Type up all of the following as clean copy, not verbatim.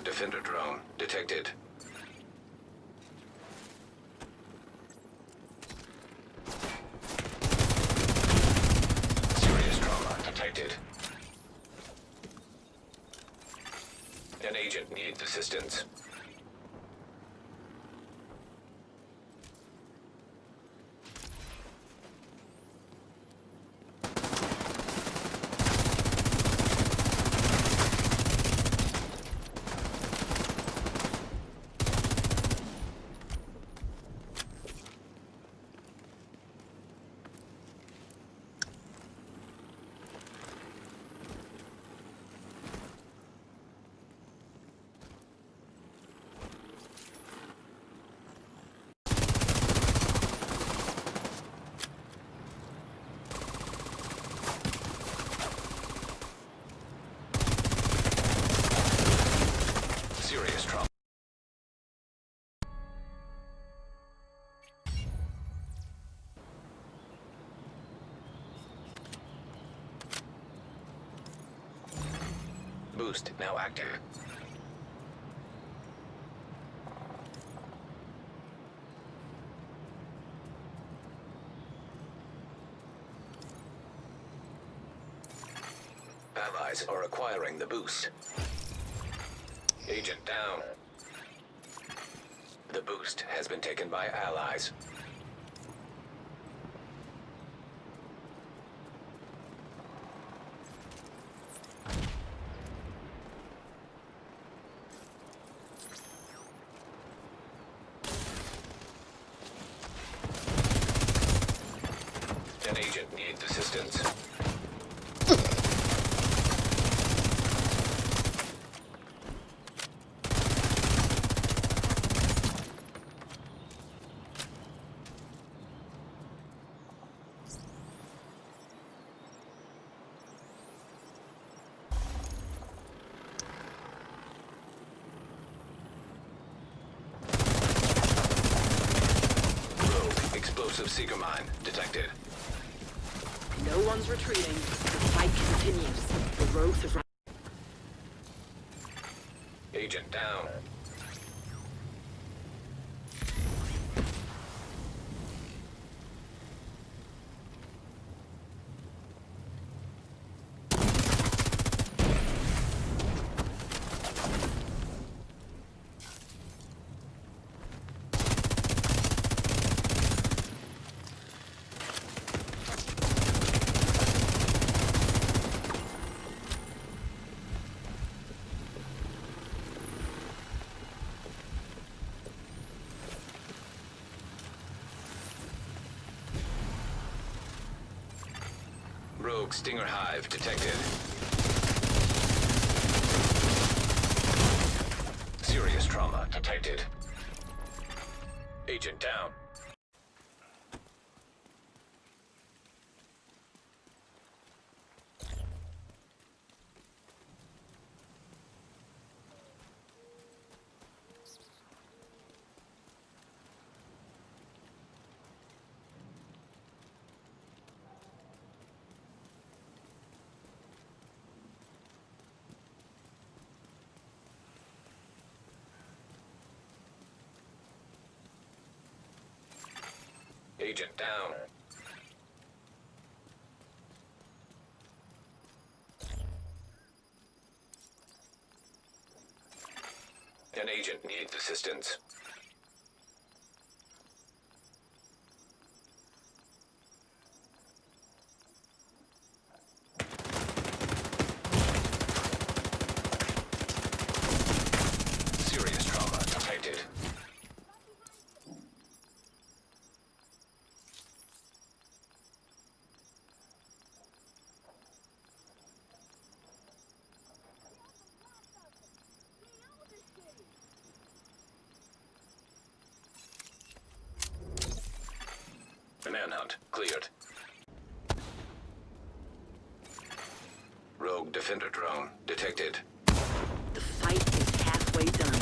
defender drone detected. Serious trauma detected. An agent needs assistance. Serious trauma. Boost now active. Allies are acquiring the boost. Agent down. The boost has been taken by allies. An agent needs assistance. Explosive seeker mine detected. No one's retreating. The fight continues. The rogues have... Agent down. Rogue Stinger Hive detected. Serious trauma detected. Agent down. Agent down. An agent needs assistance. Serious trauma detected. Manhunt cleared. Rogue defender drone detected. The fight is halfway done.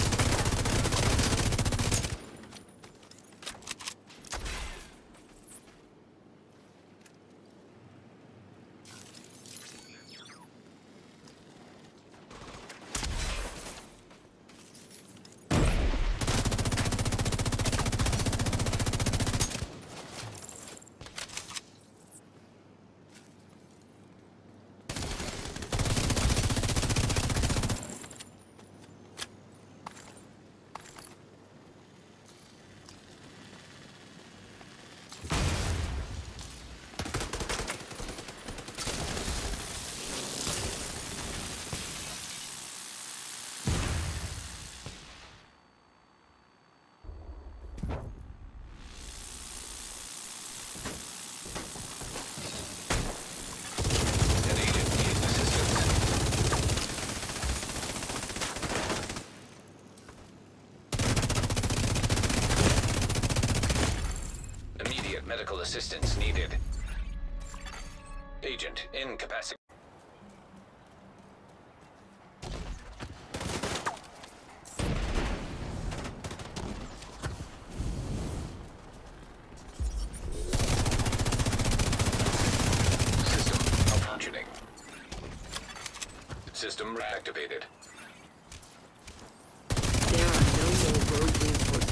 Medical assistance needed. Agent incapacitated. System malfunctioning. System reactivated. There are no more road reinforcements.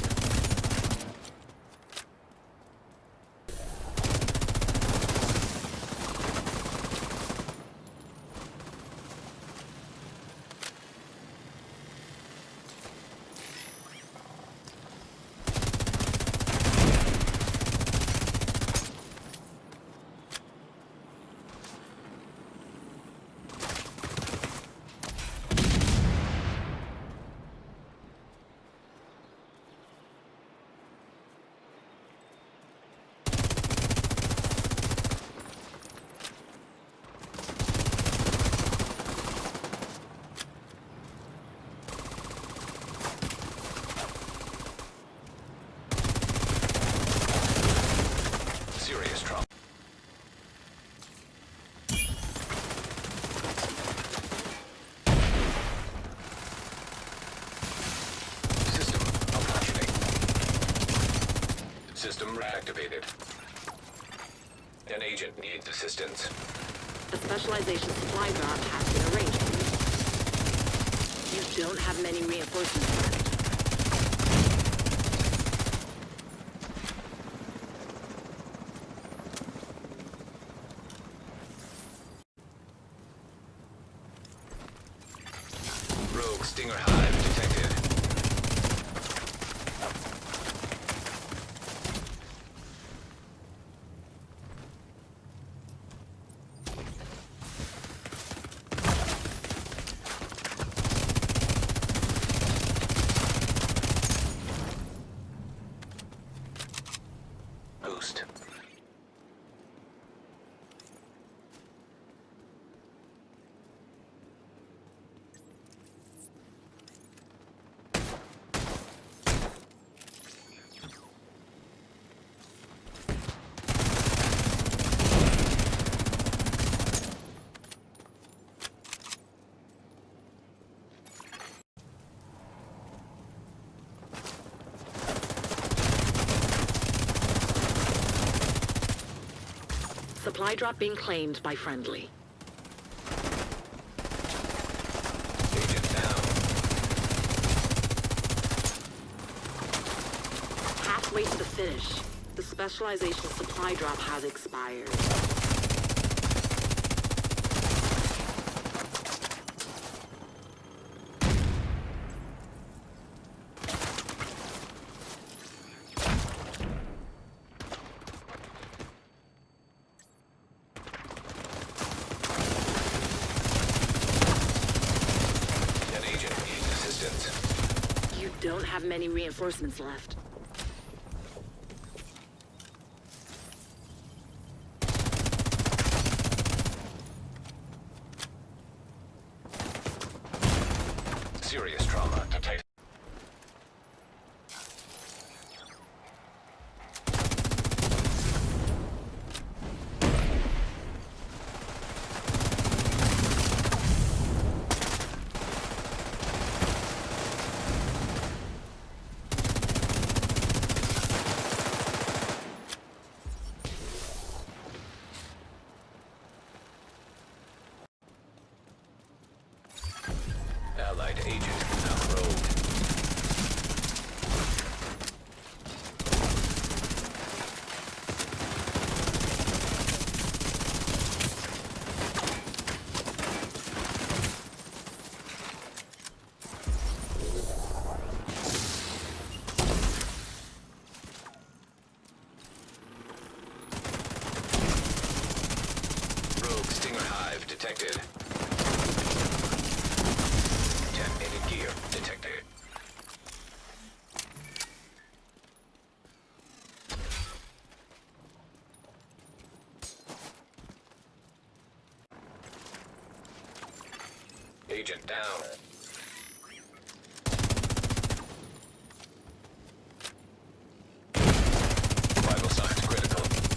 Serious trauma. System malfunctioning. System reactivated. An agent needs assistance. A specialization supply drop has been arranged for you. You don't have many reinforcements left. Rogue Stinger Hive detected. Boost. Supply drop being claimed by friendly. Agent down. Halfway to the finish. The specialization supply drop has expired. An agent needs assistance. You don't have many reinforcements left. Serious trauma detected. Allied agent now rogue. Rogue Stinger Hive detected. 10-minute gear detected. Agent down. Vital signs critical.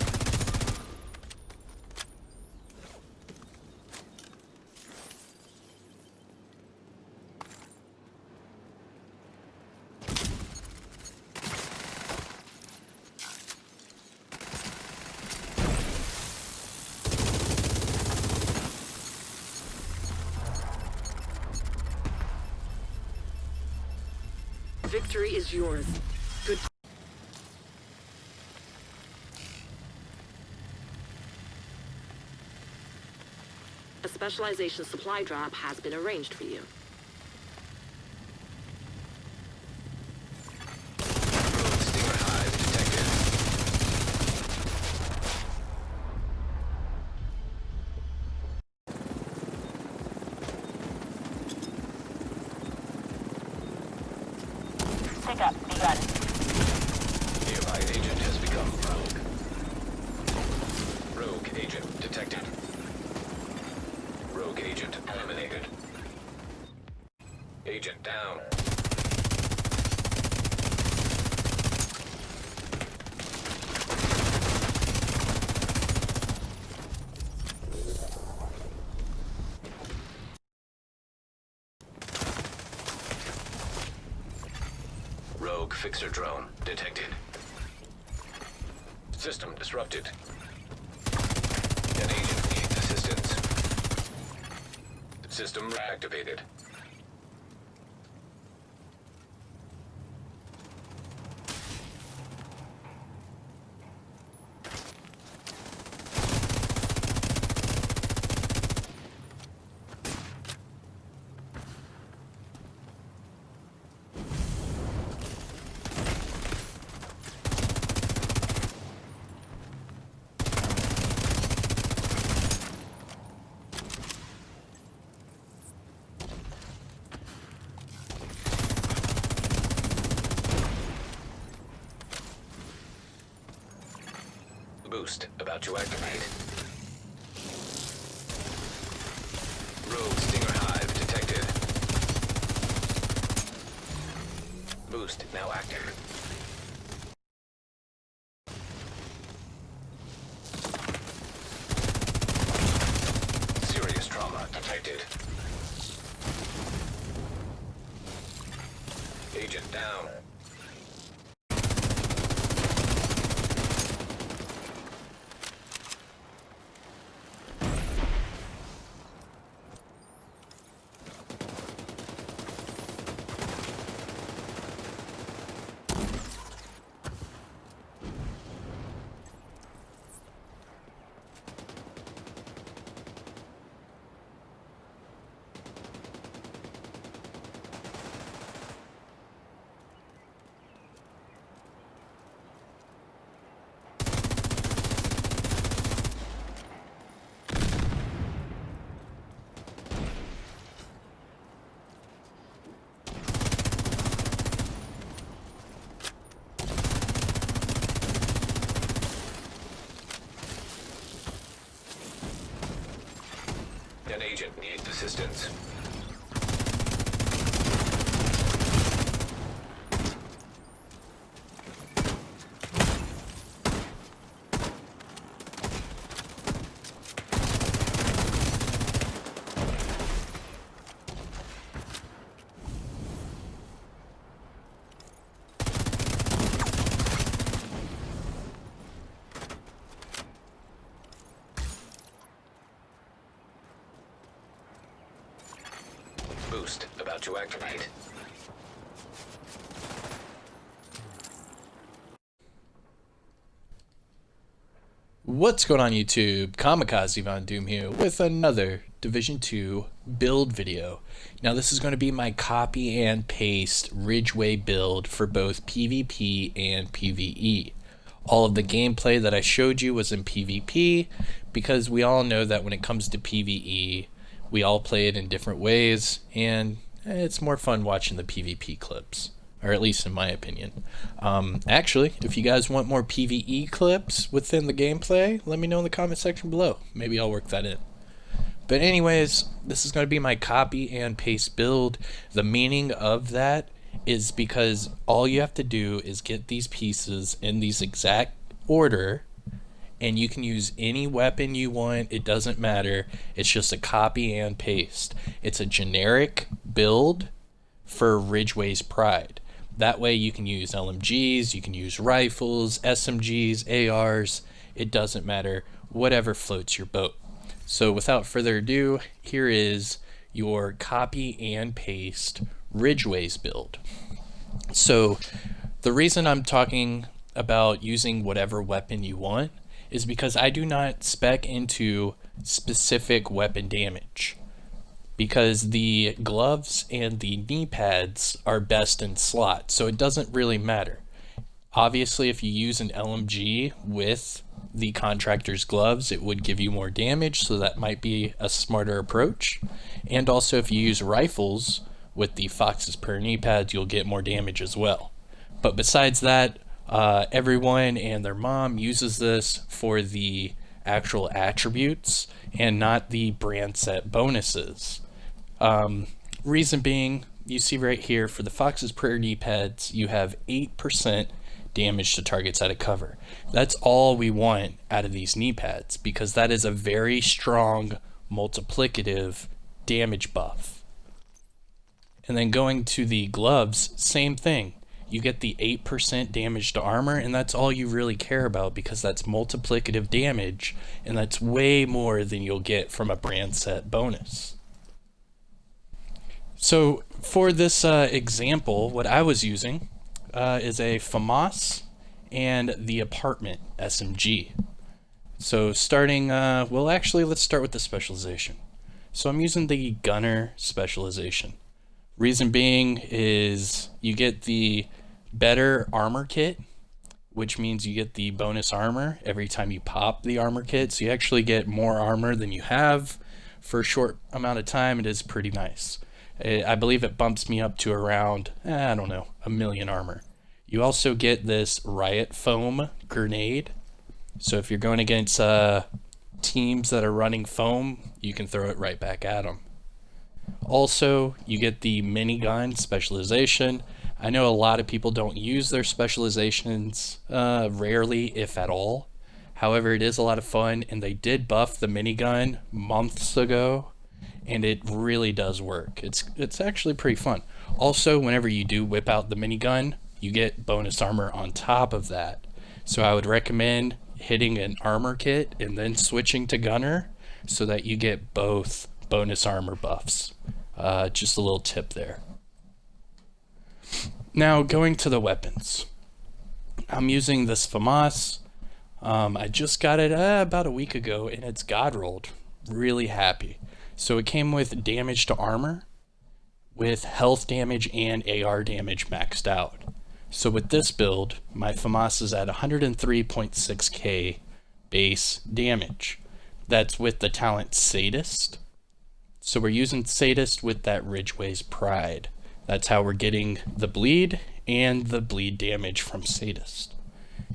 Victory is yours. Good. A specialization supply drop has been arranged for you. Rogue Stinger Hive detected. Pickup begun. Nearby agent has become rogue. Rogue agent detected. Rogue agent eliminated. Agent down. Rogue fixer drone detected. System disrupted. An agent needs assistance. System reactivated. Boost about to activate. Rogue Stinger Hive detected. Boost now active. Serious trauma detected. Agent down. An agent needs assistance. Boost about to activate. What's going on YouTube? Kamikazevondoom here with another Division 2 build video. Now this is going to be my copy and paste Ridgeway build for both PvP and PvE. All of the gameplay that I showed you was in PvP because we all know that when it comes to PvE, we all play it in different ways and it's more fun watching the PvP clips. Or at least in my opinion. Actually, if you guys want more PvE clips within the gameplay, let me know in the comment section below. Maybe I'll work that in. But anyways, this is going to be my copy and paste build. The meaning of that is because all you have to do is get these pieces in these exact order, and you can use any weapon you want. It doesn't matter. It's just a copy and paste. It's a generic build for Ridgeway's Pride. That way you can use LMGs, you can use rifles, SMGs, ARs, it doesn't matter, whatever floats your boat. So without further ado, here is your copy and paste Ridgeway's build. So the reason I'm talking about using whatever weapon you want is because I do not spec into specific weapon damage, because the gloves and the knee pads are best in slot, so it doesn't really matter. Obviously, if you use an LMG with the Contractor's Gloves, it would give you more damage, so that might be a smarter approach. And also, if you use rifles with the Fox's per knee pads, you'll get more damage as well. But besides that, everyone and their mom uses this for the actual attributes and not the brand set bonuses. Reason being, you see right here, for the Fox's per knee pads, you have 8% damage to targets out of cover. That's all we want out of these knee pads, because that is a very strong multiplicative damage buff. And then going to the gloves, same thing. You get the 8% damage to armor, and that's all you really care about, because that's multiplicative damage, and that's way more than you'll get from a brand set bonus. So for this example, what I was using is a FAMAS and the Apartment SMG. So starting, well actually let's start with the specialization. So I'm using the Gunner Specialization. Reason being is you get the better armor kit, which means you get the bonus armor every time you pop the armor kit. So you actually get more armor than you have for a short amount of time. It is pretty nice. I believe it bumps me up to around, I don't know, 1,000,000 armor. You also get this Riot Foam grenade. So if you're going against teams that are running foam, you can throw it right back at them. Also, you get the Minigun Specialization. I know a lot of people don't use their specializations rarely, if at all. However, it is a lot of fun, and they did buff the minigun months ago, and it really does work. It's actually pretty fun. Also, whenever you do whip out the minigun, you get bonus armor on top of that. So I would recommend hitting an armor kit and then switching to gunner so that you get both bonus armor buffs. Just a little tip there. Now going to the weapons. I'm using this FAMAS. I just got it about a week ago, and it's god rolled. Really happy. So it came with damage to armor, with health damage and AR damage maxed out. So with this build, my FAMAS is at 103.6k base damage. That's with the talent Sadist. So we're using Sadist with that Ridgeway's Pride. That's how we're getting the bleed and the bleed damage from Sadist.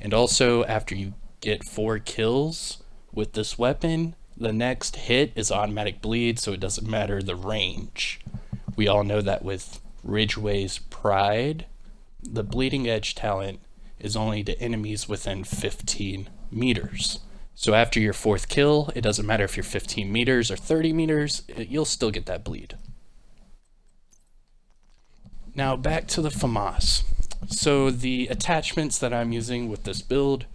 And also, after you get 4 kills with this weapon, the next hit is automatic bleed, so it doesn't matter the range. We all know that with Ridgeway's Pride, the bleeding edge talent is only to enemies within 15 meters. So after your 4th kill, it doesn't matter if you're 15 meters or 30 meters, you'll still get that bleed. Now back to the FAMAS. So the attachments that I'm using with this build,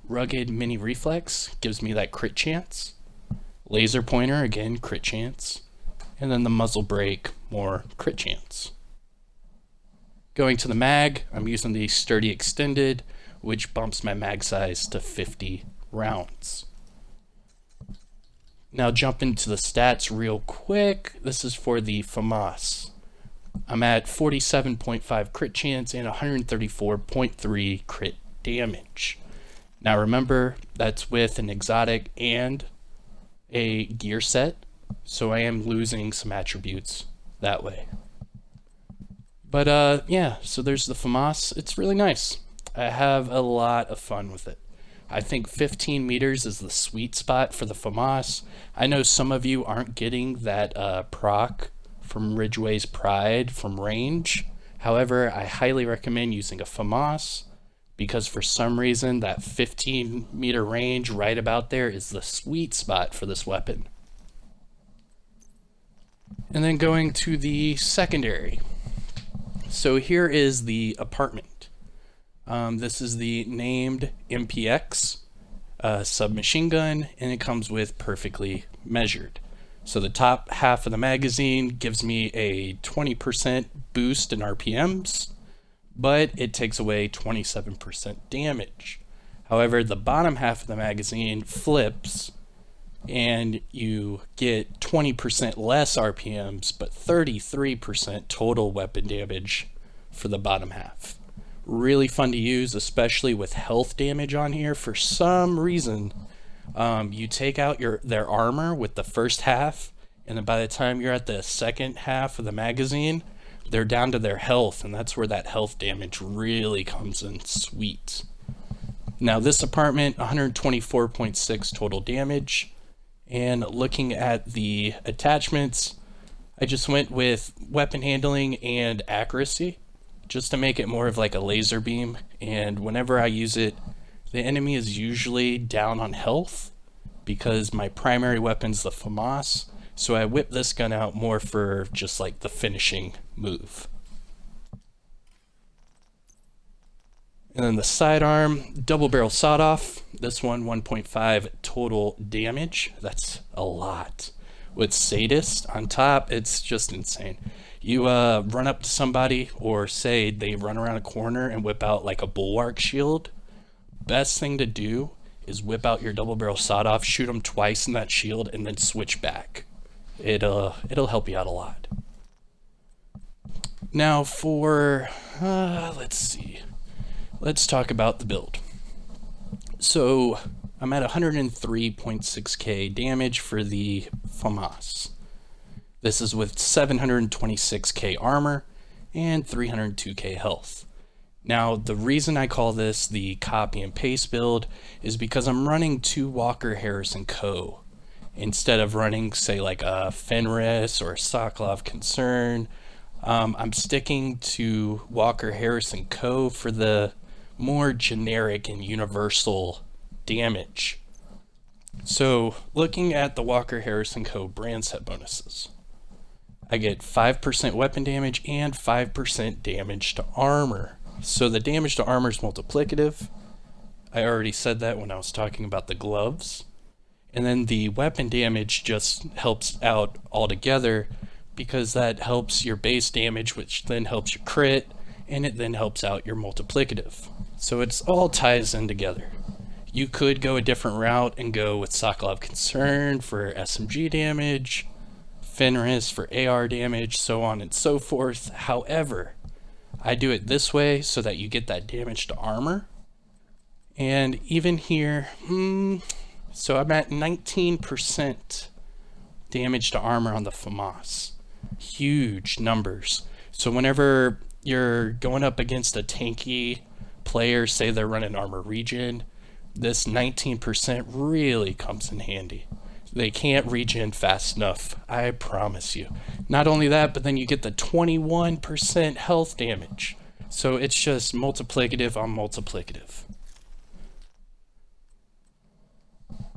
Rugged Mini Reflex gives me that crit chance. Laser Pointer, again, crit chance. And then the Muzzle Brake, more crit chance. Going to the mag, I'm using the Sturdy Extended, which bumps my mag size to 50 rounds. Now jump into the stats real quick. This is for the FAMAS. I'm at 47.5 crit chance and 134.3 crit damage. Now remember, that's with an exotic and a gear set, so I am losing some attributes that way. But yeah, so there's the FAMAS. It's really nice. I have a lot of fun with it. I think 15 meters is the sweet spot for the FAMAS. I know some of you aren't getting that proc from Ridgeway's Pride from range. However, I highly recommend using a FAMAS, because for some reason that 15 meter range right about there is the sweet spot for this weapon. And then going to the secondary. So here is the Apartment. This is the named MPX submachine gun, and it comes with perfectly measured. So the top half of the magazine gives me a 20% boost in RPMs. but it takes away 27% damage. However, the bottom half of the magazine flips and you get 20% less RPMs, but 33% total weapon damage for the bottom half. Really fun to use, especially with health damage on here. For some reason, you take out their armor with the first half, and then by the time you're at the second half of the magazine, they're down to their health, and that's where that health damage really comes in sweet. Now this apartment, 124.6 total damage. And looking at the attachments, I just went with weapon handling and accuracy just to make it more of like a laser beam. And whenever I use it, the enemy is usually down on health because my primary weapon's the FAMAS. So I whip this gun out more for just like the finishing move. And then the sidearm, double barrel sawed off. This one, 1.5 total damage. That's a lot. With Sadist on top, it's just insane. You run up to somebody, or say they run around a corner and whip out like a bulwark shield. Best thing to do is whip out your double barrel sawed off, shoot them twice in that shield, and then switch back. It'll help you out a lot. Now for, let's see. Let's talk about the build. So I'm at 103.6k damage for the FAMAS. This is with 726k armor and 302k health. Now the reason I call this the copy and paste build is because I'm running 2 Walker Harris & Co. instead of running say like a Fenris or a Sokolov Concern. I'm sticking to Walker Harris & Co. for the more generic and universal damage. So looking at the Walker Harris & Co. brand set bonuses, I get 5% weapon damage and 5% damage to armor. So the damage to armor is multiplicative. I already said that when I was talking about the gloves. And then the weapon damage just helps out altogether because that helps your base damage, which then helps your crit, and it then helps out your multiplicative. So it's all ties in together. You could go a different route and go with Sokolov Concern for SMG damage, Fenris for AR damage, so on and so forth. However, I do it this way so that you get that damage to armor. And even here, so I'm at 19% damage to armor on the FAMAS. Huge numbers. So whenever you're going up against a tanky player, say they're running armor regen, this 19% really comes in handy. They can't regen fast enough, I promise you. Not only that, but then you get the 21% health damage. So it's just multiplicative on multiplicative.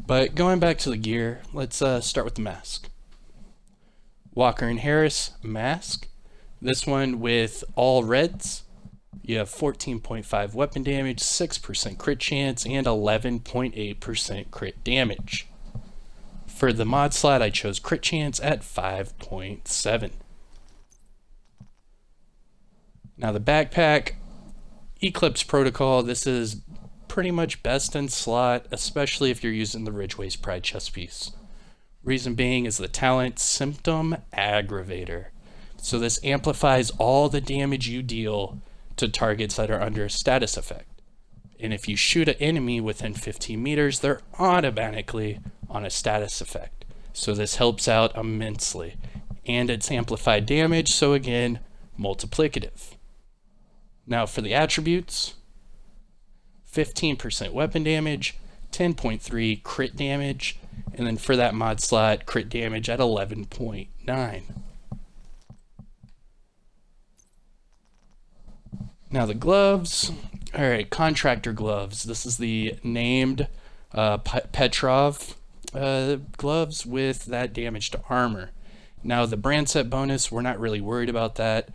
But going back to the gear, let's start with the mask. Walker and Harris mask. This one with all reds. You have 14.5 weapon damage, 6% crit chance, and 11.8% crit damage. For the mod slot, I chose crit chance at 5.7. Now the backpack, Eclipse Protocol, this is pretty much best in slot, especially if you're using the Ridgeway's Pride chest piece. Reason being is the talent Symptom Aggravator. So this amplifies all the damage you deal to targets that are under a status effect. And if you shoot an enemy within 15 meters, they're automatically on a status effect. So this helps out immensely. And it's amplified damage, so again, multiplicative. Now for the attributes, 15% weapon damage, 10.3 crit damage, and then for that mod slot, crit damage at 11.9. Now the gloves, alright, Contractor Gloves. This is the named Petrov gloves with that damage to armor. Now the brand set bonus, we're not really worried about that.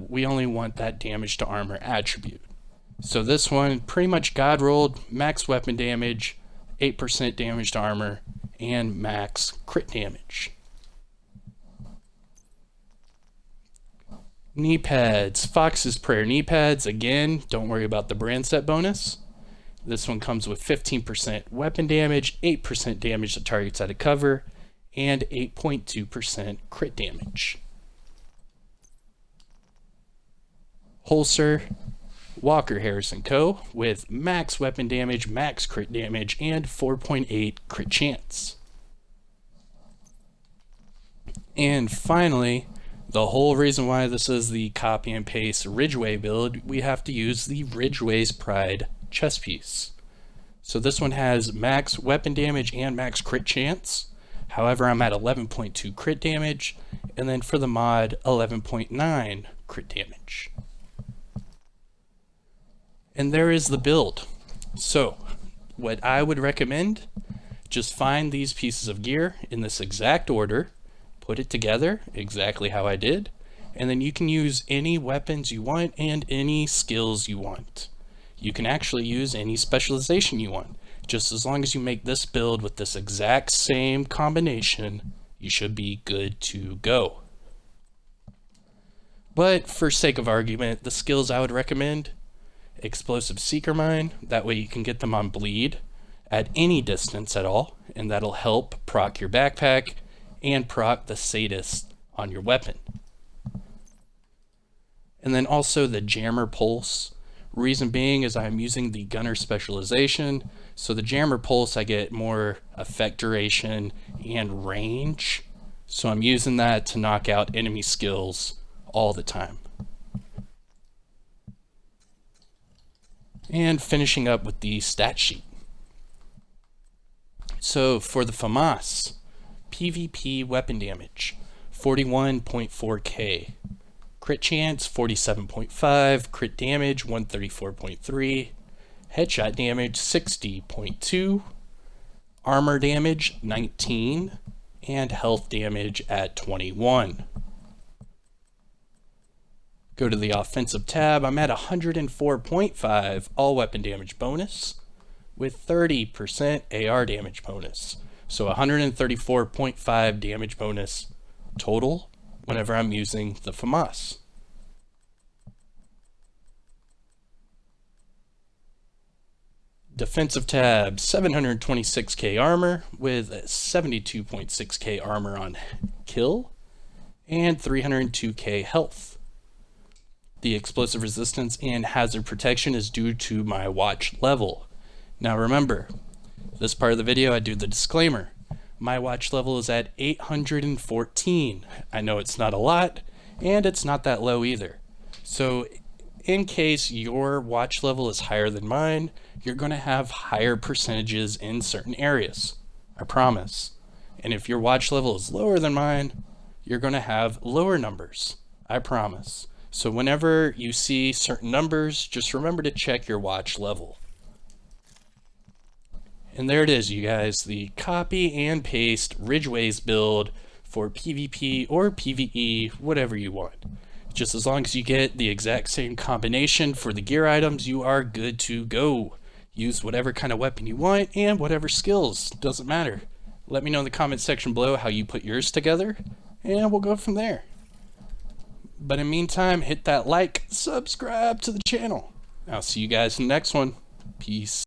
We only want that damage to armor attribute. So this one, pretty much God rolled, max weapon damage, 8% damage to armor, and max crit damage. Knee pads, Fox's Prayer knee pads. Again, don't worry about the brand set bonus. This one comes with 15% weapon damage, 8% damage to targets out of cover, and 8.2% crit damage. Holster, Walker Harrison Co. with max weapon damage, max crit damage, and 4.8 crit chance. And finally, the whole reason why this is the copy and paste Ridgeway build, we have to use the Ridgeway's Pride chest piece. So this one has max weapon damage and max crit chance. However, I'm at 11.2 crit damage, and then for the mod, 11.9 crit damage. And there is the build. So what I would recommend, just find these pieces of gear in this exact order, put it together exactly how I did, and then you can use any weapons you want and any skills you want. You can actually use any specialization you want. Just as long as you make this build with this exact same combination, you should be good to go. But for sake of argument, the skills I would recommend: Explosive Seeker Mine, that way you can get them on bleed at any distance at all, and that'll help proc your backpack and proc the Sadist on your weapon. And then also the Jammer Pulse. Reason being is I'm using the Gunner Specialization, so the Jammer Pulse I get more effect duration and range, so I'm using that to knock out enemy skills all the time. And finishing up with the stat sheet. So for the FAMAS, PvP weapon damage, 41.4k. Crit chance, 47.5. Crit damage, 134.3. Headshot damage, 60.2. Armor damage, 19. And health damage at 21. Go to the offensive tab. I'm at 104.5 all weapon damage bonus with 30% AR damage bonus. So 134.5 damage bonus total whenever I'm using the FAMAS. Defensive tab, 726k armor with 72.6k armor on kill and 302k health. The explosive resistance and hazard protection is due to my watch level. Now remember, this part of the video I do the disclaimer. My watch level is at 814. I know it's not a lot, and it's not that low either. So in case your watch level is higher than mine, you're going to have higher percentages in certain areas. I promise. And if your watch level is lower than mine, you're going to have lower numbers. I promise. So whenever you see certain numbers, just remember to check your watch level. And there it is, you guys, the copy and paste Ridgeway's build for PvP or PvE, whatever you want. Just as long as you get the exact same combination for the gear items, you are good to go. Use whatever kind of weapon you want and whatever skills, doesn't matter. Let me know in the comment section below how you put yours together, and we'll go from there. But in the meantime, hit that like, subscribe to the channel. I'll see you guys in the next one. Peace.